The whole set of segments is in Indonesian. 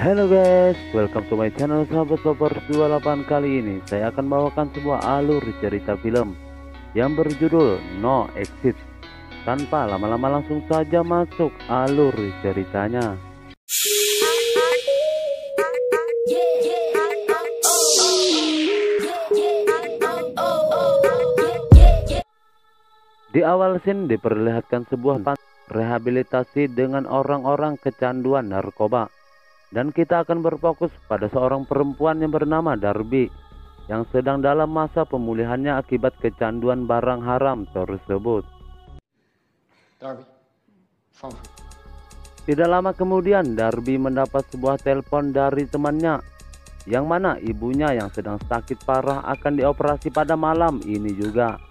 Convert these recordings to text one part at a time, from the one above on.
Halo guys, welcome to my channel sahabat Lover 28. Kali ini saya akan bawakan sebuah alur cerita film yang berjudul No Exit. Tanpa lama-lama langsung saja masuk alur ceritanya. Di awal scene diperlihatkan sebuah rehabilitasi dengan orang-orang kecanduan narkoba. Dan kita akan berfokus pada seorang perempuan yang bernama Darby yang sedang dalam masa pemulihannya akibat kecanduan barang haram tersebut. Darby, phone. Tidak lama kemudian Darby mendapat sebuah telepon dari temannya yang mana ibunya yang sedang sakit parah akan dioperasi pada malam ini juga.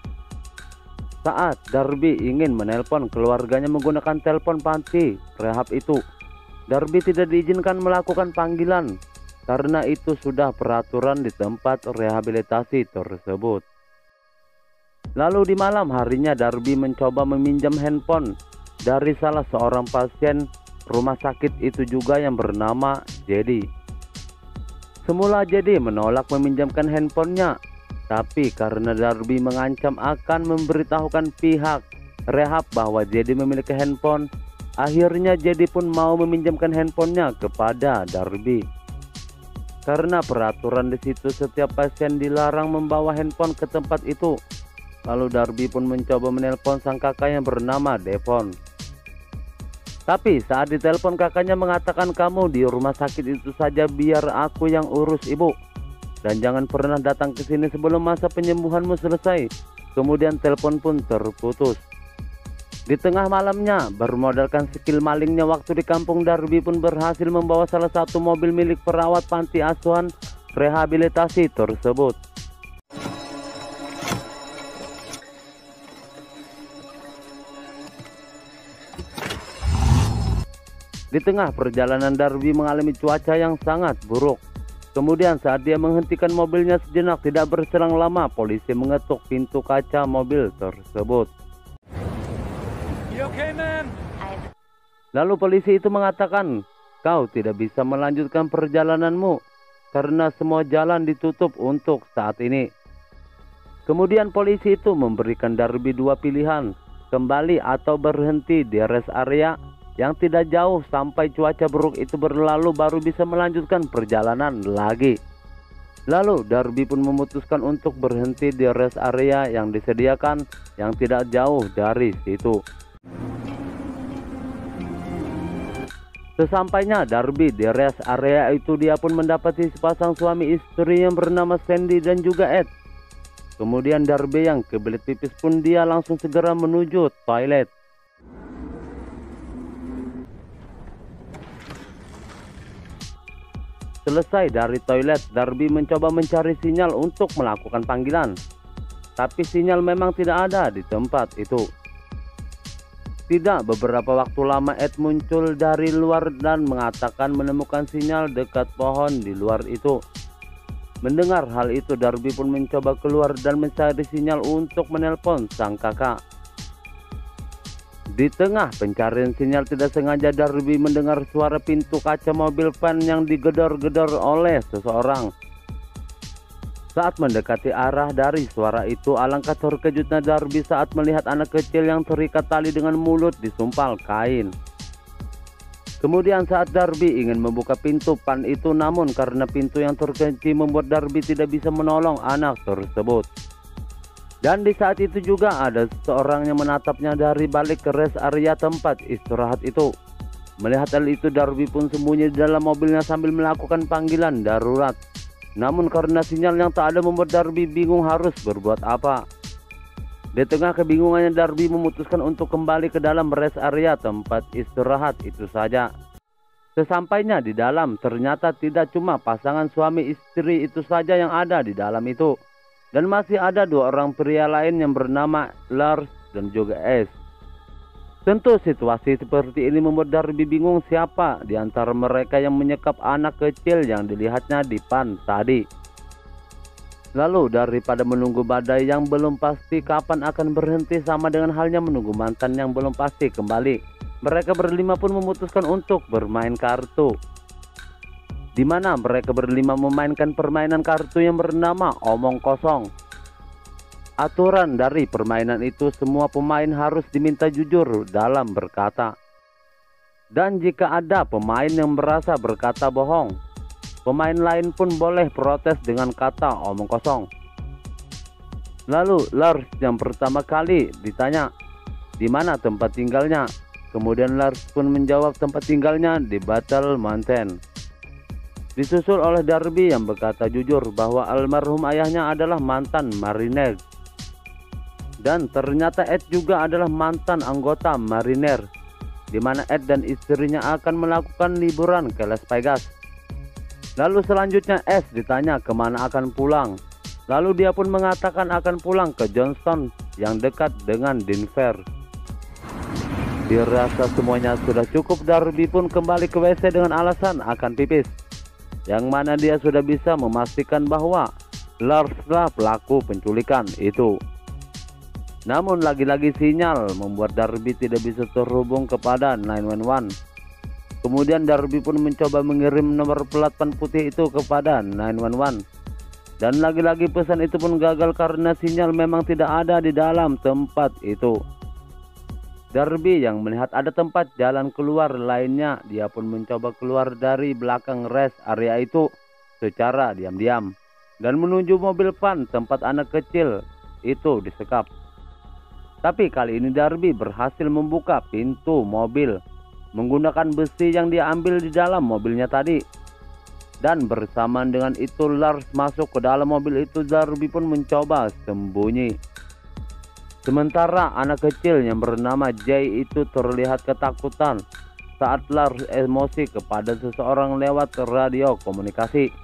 Saat Darby ingin menelpon keluarganya menggunakan telepon panti rehab itu, Darby tidak diizinkan melakukan panggilan karena itu sudah peraturan di tempat rehabilitasi tersebut. Lalu di malam harinya Darby mencoba meminjam handphone dari salah seorang pasien rumah sakit itu juga yang bernama Jedi. Semula Jedi menolak meminjamkan handphonenya, tapi karena Darby mengancam akan memberitahukan pihak rehab bahwa Jedi memiliki handphone, akhirnya Jedi pun mau meminjamkan handphonenya kepada Darby. Karena peraturan di situ setiap pasien dilarang membawa handphone ke tempat itu. Lalu Darby pun mencoba menelpon sang kakak yang bernama Devon. Tapi saat ditelepon kakaknya mengatakan, "Kamu di rumah sakit itu saja, biar aku yang urus ibu. Dan jangan pernah datang ke sini sebelum masa penyembuhanmu selesai." Kemudian telepon pun terputus. Di tengah malamnya, bermodalkan skill malingnya waktu di kampung, Darby pun berhasil membawa salah satu mobil milik perawat panti asuhan rehabilitasi tersebut. Di tengah perjalanan Darby mengalami cuaca yang sangat buruk. Kemudian saat dia menghentikan mobilnya sejenak, tidak berselang lama polisi mengetuk pintu kaca mobil tersebut. Okay, man. Lalu polisi itu mengatakan, "Kau tidak bisa melanjutkan perjalananmu karena semua jalan ditutup untuk saat ini." Kemudian polisi itu memberikan Darby dua pilihan, kembali atau berhenti di rest area yang tidak jauh sampai cuaca buruk itu berlalu baru bisa melanjutkan perjalanan lagi. Lalu Darby pun memutuskan untuk berhenti di rest area yang disediakan yang tidak jauh dari situ. Sesampainya Darby di rest area itu, dia pun mendapati sepasang suami istri yang bernama Sandy dan juga Ed. Kemudian Darby yang kebelet pipis pun dia langsung segera menuju toilet. Selesai dari toilet, Darby mencoba mencari sinyal untuk melakukan panggilan. Tapi sinyal memang tidak ada di tempat itu. Tidak beberapa waktu lama Ed muncul dari luar dan mengatakan menemukan sinyal dekat pohon di luar itu. Mendengar hal itu, Darby pun mencoba keluar dan mencari sinyal untuk menelpon sang kakak. Di tengah pencarian sinyal, tidak sengaja Darby mendengar suara pintu kaca mobil van yang digedor-gedor oleh seseorang. Saat mendekati arah dari suara itu, alangkah terkejutnya Darby saat melihat anak kecil yang terikat tali dengan mulut disumpal kain. Kemudian saat Darby ingin membuka pintu van itu, namun karena pintu yang terkunci membuat Darby tidak bisa menolong anak tersebut. Dan di saat itu juga ada seorang yang menatapnya dari balik ke rest area tempat istirahat itu. Melihat hal itu, Darby pun sembunyi di dalam mobilnya sambil melakukan panggilan darurat. Namun karena sinyal yang tak ada membuat Darby bingung harus berbuat apa. Di tengah kebingungannya, Darby memutuskan untuk kembali ke dalam rest area tempat istirahat itu saja. Sesampainya di dalam, ternyata tidak cuma pasangan suami istri itu saja yang ada di dalam itu. Dan masih ada dua orang pria lain yang bernama Lars dan juga Ace. Tentu situasi seperti ini membuat Darby bingung siapa di antara mereka yang menyekap anak kecil yang dilihatnya di van tadi. Lalu daripada menunggu badai yang belum pasti kapan akan berhenti, sama dengan halnya menunggu mantan yang belum pasti kembali, mereka berlima pun memutuskan untuk bermain kartu. di mana mereka berlima memainkan permainan kartu yang bernama Omong Kosong. Aturan dari permainan itu, semua pemain harus diminta jujur dalam berkata. Dan jika ada pemain yang merasa berkata bohong, pemain lain pun boleh protes dengan kata omong kosong. Lalu Lars yang pertama kali ditanya di mana tempat tinggalnya. Kemudian Lars pun menjawab tempat tinggalnya di Battle Mountain. Disusul oleh Darby yang berkata jujur bahwa almarhum ayahnya adalah mantan marinir. Dan ternyata Ed juga adalah mantan anggota marinir, di mana Ed dan istrinya akan melakukan liburan ke Las Vegas. Lalu selanjutnya S ditanya kemana akan pulang. Lalu dia pun mengatakan akan pulang ke Johnston yang dekat dengan Denver. Dirasa semuanya sudah cukup, Darby pun kembali ke WC dengan alasan akan pipis, yang mana dia sudah bisa memastikan bahwa Larslah pelaku penculikan itu. Namun lagi-lagi sinyal membuat Darby tidak bisa terhubung kepada 911. Kemudian Darby pun mencoba mengirim nomor plat ban putih itu kepada 911. Dan lagi-lagi pesan itu pun gagal karena sinyal memang tidak ada di dalam tempat itu. Darby yang melihat ada tempat jalan keluar lainnya, dia pun mencoba keluar dari belakang rest area itu secara diam-diam dan menuju mobil van tempat anak kecil itu disekap. Tapi kali ini Darby berhasil membuka pintu mobil menggunakan besi yang dia ambil di dalam mobilnya tadi. Dan bersamaan dengan itu Lars masuk ke dalam mobil itu. Darby pun mencoba sembunyi. Sementara anak kecil yang bernama Jay itu terlihat ketakutan saat Lars emosi kepada seseorang lewat radio komunikasi.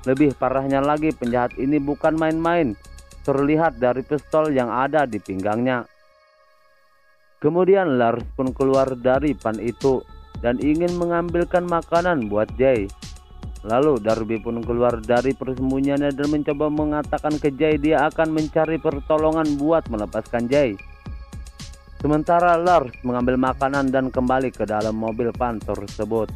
Lebih parahnya lagi, penjahat ini bukan main-main, terlihat dari pistol yang ada di pinggangnya. Kemudian Lars pun keluar dari van itu dan ingin mengambilkan makanan buat Jay. Lalu Darby pun keluar dari persembunyiannya dan mencoba mengatakan ke Jay dia akan mencari pertolongan buat melepaskan Jay. Sementara Lars mengambil makanan dan kembali ke dalam mobil van tersebut.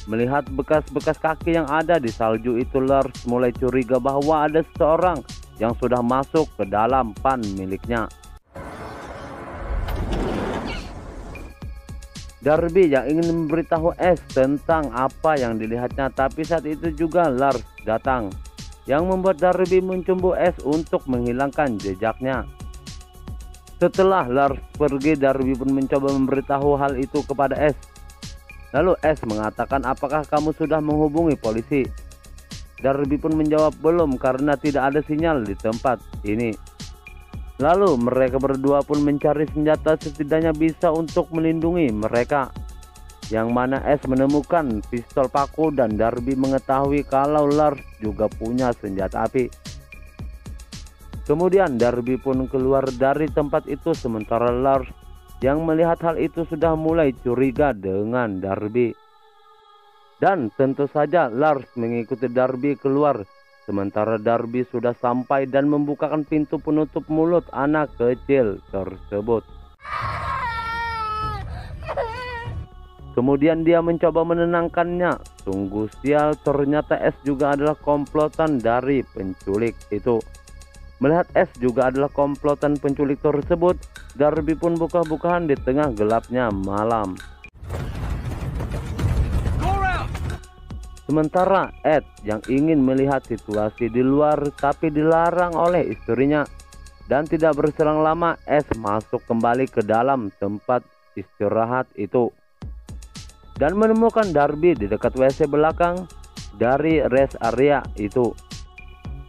Melihat bekas-bekas kaki yang ada di salju itu, Lars mulai curiga bahwa ada seseorang yang sudah masuk ke dalam van miliknya. Darby yang ingin memberitahu S tentang apa yang dilihatnya, tapi saat itu juga Lars datang, yang membuat Darby mencumbu S untuk menghilangkan jejaknya. Setelah Lars pergi, Darby pun mencoba memberitahu hal itu kepada S. Lalu S mengatakan, apakah kamu sudah menghubungi polisi? Darby pun menjawab belum karena tidak ada sinyal di tempat ini. Lalu mereka berdua pun mencari senjata setidaknya bisa untuk melindungi mereka, yang mana S menemukan pistol paku dan Darby mengetahui kalau Lars juga punya senjata api. Kemudian Darby pun keluar dari tempat itu, sementara Lars yang melihat hal itu sudah mulai curiga dengan Darby. Dan tentu saja Lars mengikuti Darby keluar. Sementara Darby sudah sampai dan membukakan pintu penutup mulut anak kecil tersebut. Kemudian dia mencoba menenangkannya. Sungguh sial, ternyata S juga adalah komplotan dari penculik itu. Melihat S juga adalah komplotan penculik tersebut, Darby pun buka-bukaan di tengah gelapnya malam. Sementara Ed yang ingin melihat situasi di luar tapi dilarang oleh istrinya, dan tidak berselang lama S masuk kembali ke dalam tempat istirahat itu dan menemukan Darby di dekat WC belakang dari rest area itu.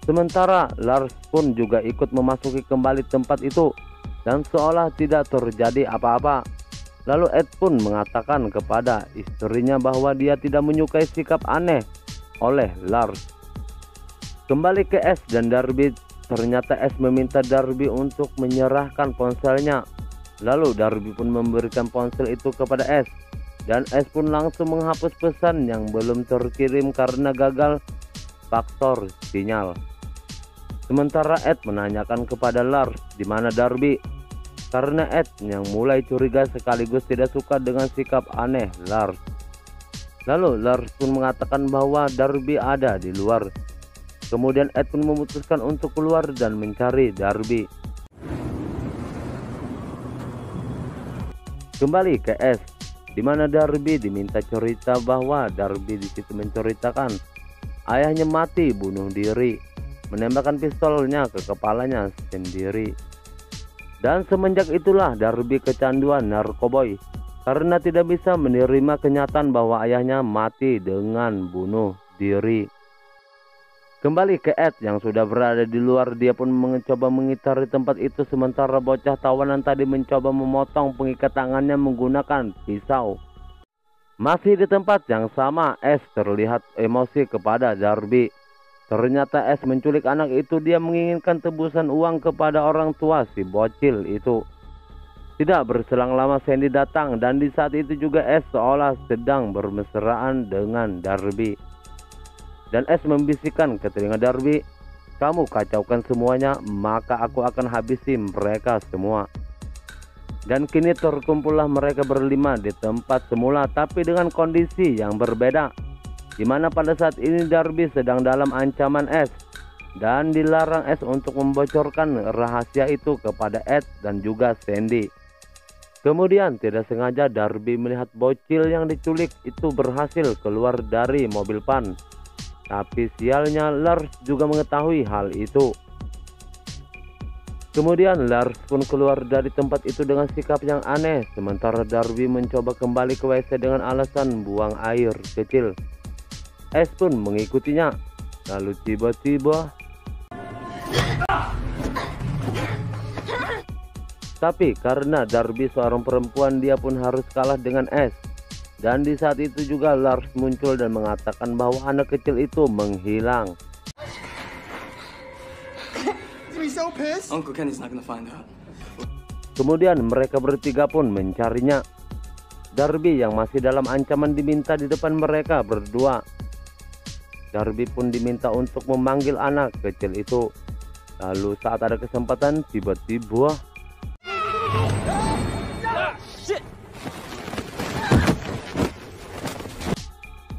Sementara Lars pun juga ikut memasuki kembali tempat itu dan seolah tidak terjadi apa-apa. Lalu Ed pun mengatakan kepada istrinya bahwa dia tidak menyukai sikap aneh oleh Lars. Kembali ke S dan Darby, ternyata S meminta Darby untuk menyerahkan ponselnya. Lalu Darby pun memberikan ponsel itu kepada S, dan S pun langsung menghapus pesan yang belum terkirim karena gagal faktor sinyal. Sementara Ed menanyakan kepada Lars di mana Darby, karena Ed yang mulai curiga sekaligus tidak suka dengan sikap aneh Lars. Lalu Lars pun mengatakan bahwa Darby ada di luar. Kemudian Ed pun memutuskan untuk keluar dan mencari Darby. Kembali ke S, di mana Darby diminta cerita bahwa Darby di situ menceritakan ayahnya mati bunuh diri, menembakkan pistolnya ke kepalanya sendiri. Dan semenjak itulah Darby kecanduan narkoboy karena tidak bisa menerima kenyataan bahwa ayahnya mati dengan bunuh diri. Kembali ke Ed yang sudah berada di luar, dia pun mencoba mengitari tempat itu sementara bocah tawanan tadi mencoba memotong pengikat tangannya menggunakan pisau. Masih di tempat yang sama, S terlihat emosi kepada Darby. Ternyata S menculik anak itu, dia menginginkan tebusan uang kepada orang tua si bocil itu. Tidak berselang lama Sandy datang dan di saat itu juga S seolah sedang bermesraan dengan Darby. Dan S membisikkan ke telinga Darby, "Kamu kacaukan semuanya, maka aku akan habisi mereka semua." Dan kini terkumpullah mereka berlima di tempat semula tapi dengan kondisi yang berbeda. Di mana pada saat ini Darby sedang dalam ancaman S dan dilarang S untuk membocorkan rahasia itu kepada Ed dan juga Sandy. Kemudian tidak sengaja Darby melihat bocil yang diculik itu berhasil keluar dari mobil van. Tapi sialnya Lars juga mengetahui hal itu. Kemudian Lars pun keluar dari tempat itu dengan sikap yang aneh. Sementara Darby mencoba kembali ke WC dengan alasan buang air kecil. S pun mengikutinya. Lalu tiba-tiba tapi karena Darby seorang perempuan, dia pun harus kalah dengan S. Dan di saat itu juga Lars muncul dan mengatakan bahwa anak kecil itu menghilang. Kemudian mereka bertiga pun mencarinya. Darby yang masih dalam ancaman diminta di depan mereka berdua. Darby pun diminta untuk memanggil anak kecil itu. Lalu saat ada kesempatan tiba-tiba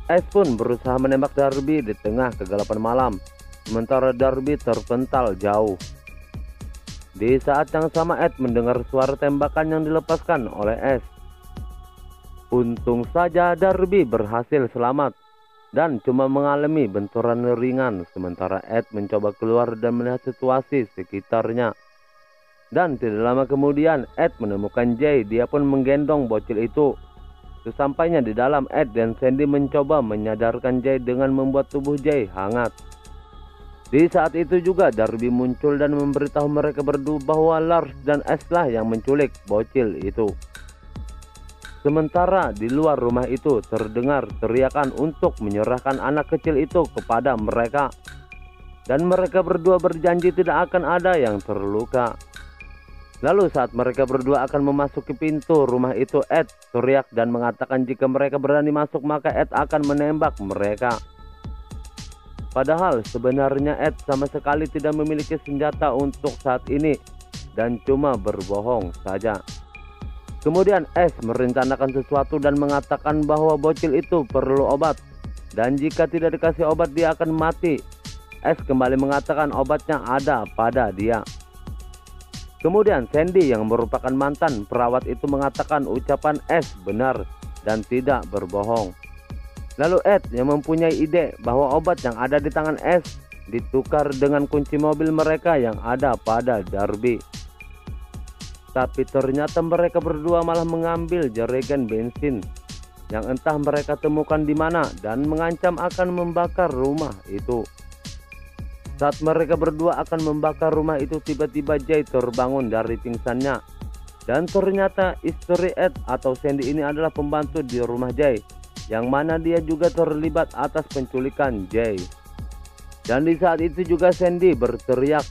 S pun berusaha menembak Darby di tengah kegelapan malam, sementara Darby terpental jauh. Di saat yang sama Ed mendengar suara tembakan yang dilepaskan oleh S. Untung saja Darby berhasil selamat dan cuma mengalami benturan ringan, sementara Ed mencoba keluar dan melihat situasi sekitarnya. Dan tidak lama kemudian Ed menemukan Jay, dia pun menggendong bocil itu. Sesampainya di dalam, Ed dan Sandy mencoba menyadarkan Jay dengan membuat tubuh Jay hangat. Di saat itu juga Darby muncul dan memberitahu mereka berdua bahwa Lars dan S lah yang menculik bocil itu. Sementara di luar rumah itu terdengar teriakan untuk menyerahkan anak kecil itu kepada mereka. Dan mereka berdua berjanji tidak akan ada yang terluka. Lalu saat mereka berdua akan memasuki pintu rumah itu, Ed teriak dan mengatakan jika mereka berani masuk maka Ed akan menembak mereka. Padahal sebenarnya Ed sama sekali tidak memiliki senjata untuk saat ini dan cuma berbohong saja. Kemudian S merencanakan sesuatu dan mengatakan bahwa bocil itu perlu obat dan jika tidak dikasih obat dia akan mati. S kembali mengatakan obatnya ada pada dia. Kemudian Sandy yang merupakan mantan perawat itu mengatakan ucapan S benar dan tidak berbohong. Lalu Ed yang mempunyai ide bahwa obat yang ada di tangan S ditukar dengan kunci mobil mereka yang ada pada Darby. Tapi ternyata mereka berdua malah mengambil jerigen bensin yang entah mereka temukan di mana dan mengancam akan membakar rumah itu. Saat mereka berdua akan membakar rumah itu, tiba-tiba Jay terbangun dari pingsannya. Dan ternyata istri Ed atau Sandy ini adalah pembantu di rumah Jay, yang mana dia juga terlibat atas penculikan Jay. Dan di saat itu juga Sandy berteriak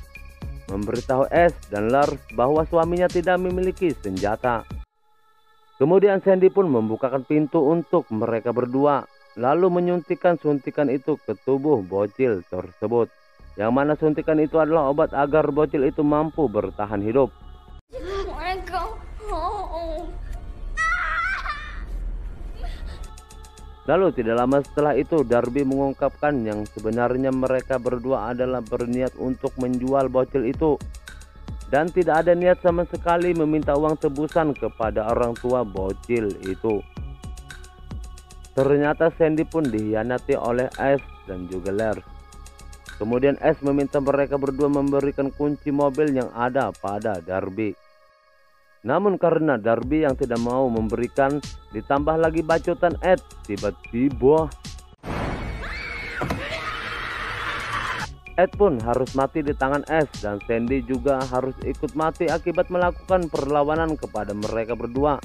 memberitahu S dan Lars bahwa suaminya tidak memiliki senjata. Kemudian Sandy pun membukakan pintu untuk mereka berdua, lalu menyuntikkan suntikan itu ke tubuh bocil tersebut. Yang mana suntikan itu adalah obat agar bocil itu mampu bertahan hidup. Lalu tidak lama setelah itu Darby mengungkapkan yang sebenarnya mereka berdua adalah berniat untuk menjual bocil itu dan tidak ada niat sama sekali meminta uang tebusan kepada orang tua bocil itu. Ternyata Sandy pun dikhianati oleh S dan juga Lars. Kemudian S meminta mereka berdua memberikan kunci mobil yang ada pada Darby. Namun karena Darby yang tidak mau memberikan, ditambah lagi bacotan Ed, tiba-tiba Ed pun harus mati di tangan S dan Sandy juga harus ikut mati akibat melakukan perlawanan kepada mereka berdua.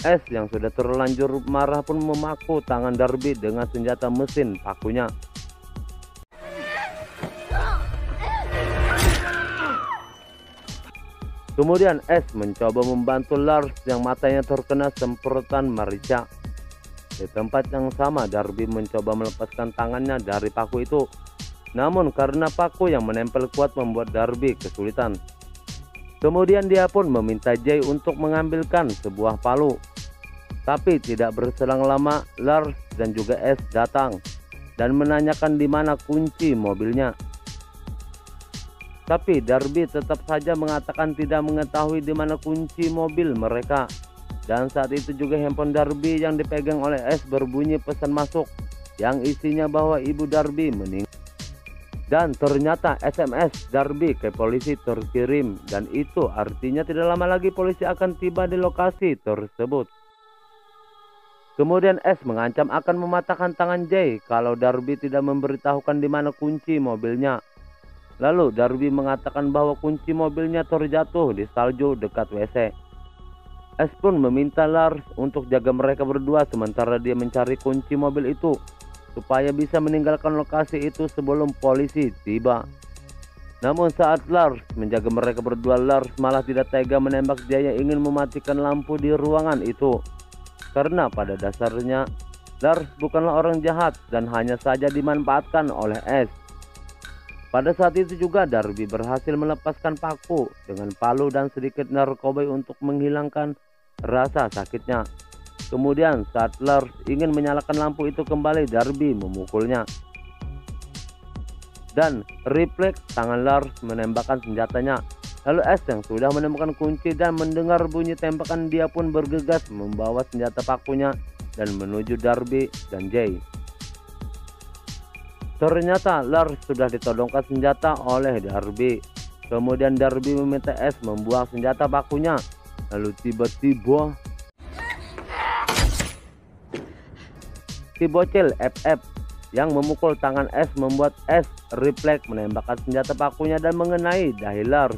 S yang sudah terlanjur marah pun memaku tangan Darby dengan senjata mesin pakunya. Kemudian S mencoba membantu Lars yang matanya terkena semprotan merica. Di tempat yang sama Darby mencoba melepaskan tangannya dari paku itu. Namun karena paku yang menempel kuat membuat Darby kesulitan. Kemudian dia pun meminta Jay untuk mengambilkan sebuah palu. Tapi tidak berselang lama Lars dan juga S datang dan menanyakan di mana kunci mobilnya. Tapi Darby tetap saja mengatakan tidak mengetahui di mana kunci mobil mereka. Dan saat itu juga handphone Darby yang dipegang oleh S berbunyi pesan masuk yang isinya bahwa ibu Darby meninggal. Dan ternyata SMS Darby ke polisi terkirim dan itu artinya tidak lama lagi polisi akan tiba di lokasi tersebut. Kemudian S mengancam akan mematahkan tangan Jay kalau Darby tidak memberitahukan di mana kunci mobilnya. Lalu Darby mengatakan bahwa kunci mobilnya terjatuh di salju dekat WC. S pun meminta Lars untuk jaga mereka berdua sementara dia mencari kunci mobil itu supaya bisa meninggalkan lokasi itu sebelum polisi tiba. Namun saat Lars menjaga mereka berdua, Lars malah tidak tega menembak dia yang ingin mematikan lampu di ruangan itu. Karena pada dasarnya Lars bukanlah orang jahat dan hanya saja dimanfaatkan oleh S. Pada saat itu juga Darby berhasil melepaskan paku dengan palu dan sedikit narkoba untuk menghilangkan rasa sakitnya. Kemudian saat Lars ingin menyalakan lampu itu kembali, Darby memukulnya. Dan refleks tangan Lars menembakkan senjatanya. Lalu S yang sudah menemukan kunci dan mendengar bunyi tembakan, dia pun bergegas membawa senjata pakunya dan menuju Darby dan Jay. Ternyata Lars sudah ditodongkan senjata oleh Darby. Kemudian Darby meminta S membuang senjata pakunya. Lalu tiba-tiba si bocil FF yang memukul tangan S membuat S refleks menembakkan senjata pakunya dan mengenai dahi Lars.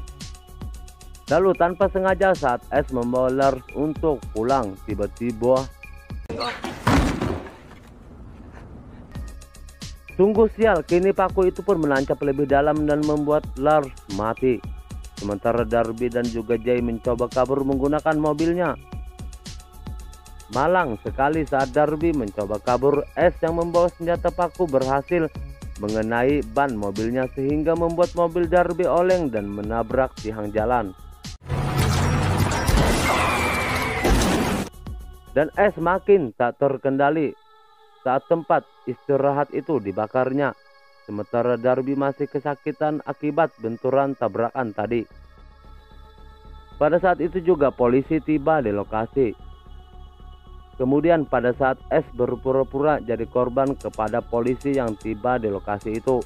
Lalu tanpa sengaja saat S membawa Lars untuk pulang, tiba-tiba sungguh sial, kini paku itu pun menancap lebih dalam dan membuat Lars mati. Sementara Darby dan juga Jay mencoba kabur menggunakan mobilnya. Malang sekali saat Darby mencoba kabur, S yang membawa senjata paku berhasil mengenai ban mobilnya sehingga membuat mobil Darby oleng dan menabrak tiang jalan. Dan S makin tak terkendali saat tempat istirahat itu dibakarnya, sementara Darby masih kesakitan akibat benturan tabrakan tadi. Pada saat itu juga polisi tiba di lokasi. Kemudian pada saat S berpura-pura jadi korban kepada polisi yang tiba di lokasi itu.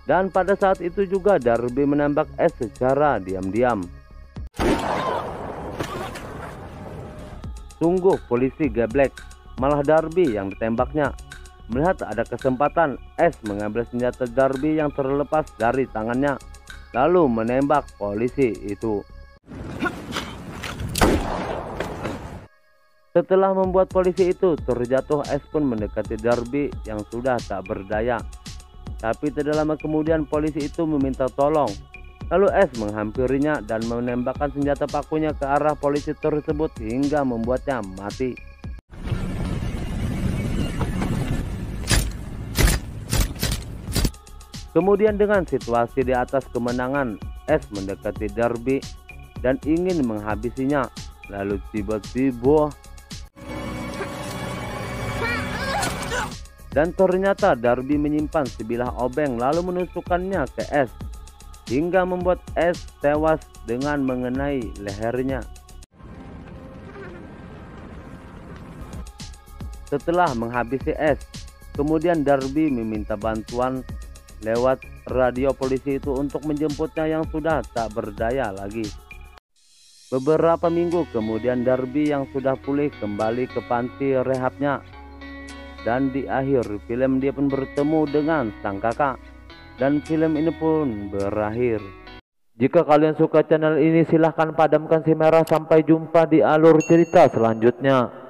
Dan pada saat itu juga Darby menembak S secara diam-diam. Sungguh polisi geblek. Malah Darby yang ditembaknya. Melihat ada kesempatan, S mengambil senjata Darby yang terlepas dari tangannya, lalu menembak polisi itu. Setelah membuat polisi itu terjatuh, S pun mendekati Darby yang sudah tak berdaya. Tapi tidak lama kemudian polisi itu meminta tolong. Lalu S menghampirinya dan menembakkan senjata pakunya ke arah polisi tersebut hingga membuatnya mati. Kemudian dengan situasi di atas kemenangan, S mendekati Darby dan ingin menghabisinya. Lalu tiba-tiba Dan ternyata Darby menyimpan sebilah obeng lalu menusukkannya ke S hingga membuat S tewas dengan mengenai lehernya. Setelah menghabisi S, kemudian Darby meminta bantuan lewat radio polisi itu untuk menjemputnya yang sudah tak berdaya lagi. Beberapa minggu kemudian Darby yang sudah pulih kembali ke panti rehabnya. Dan di akhir film dia pun bertemu dengan sang kakak. Dan film ini pun berakhir. Jika kalian suka channel ini silahkan padamkan si merah. Sampai jumpa di alur cerita selanjutnya.